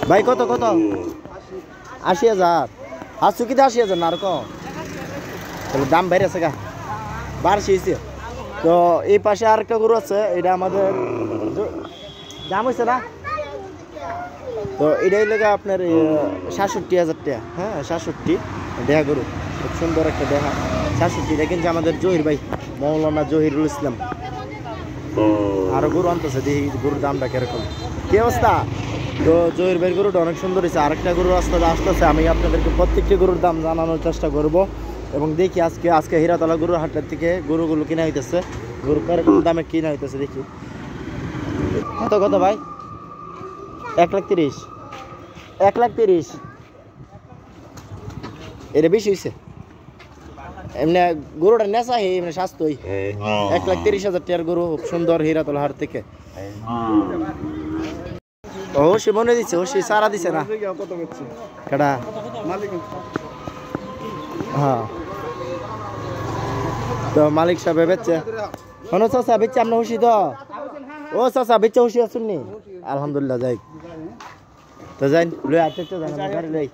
ভাই কত কত ৮০,০০০ আসছো কি ৮০,০০০ না আর কম তাহলে দাম বেড়েছে গা বাড়ছে তো এই পাশে আরেকটা গরু আছে এটা আমাদের দাম হয়েছে না তো এটাই লেগে আপনার ৬৭,০০০ টাকা হ্যাঁ ৬৭ দেহা গরু খুব সুন্দর একটা দেহা ৬৭ এটা কিন্তু আমাদের জহির ভাই মৌলানা জহিরুল ইসলাম আরো গরু আনতেছে দেখি গরুর দামটা কিরকম কি অবস্থা তো জহির ভাইয়ের গরুটা অনেক সুন্দর হয়েছে আরেকটা গরু আসতেছে আমি আপনাদেরকে প্রত্যেকটি গরুর দাম জানানোর চেষ্টা করব এবং দেখি আজকে হীরাতলা গরুর হাটের থেকে গরুগুলো কিনা হইতেছে গরু কিরকম দামে কিনা হইতেছে দেখি কত ভাই ১,৩০,০০০ ১,৩০,০০০ এটা বেশি হয়েছে এমনি গরুটা নেশা এমনি স্বাস্থ্যই ১,৩০,০০০ টাকার গরু খুব সুন্দর হীরাতলা হাট থেকে সে মনে দিচ্ছে সে সারা দিছে না কেডা হ্যাঁ তো মালিক সাহেব বেচছে শোনো চাচা বেচছে আপনার খুশি তো ও চাচা বেচছে খুশি আছেন নি আলহামদুলিল্লাহ যাই তো যাই লই আসতে যাই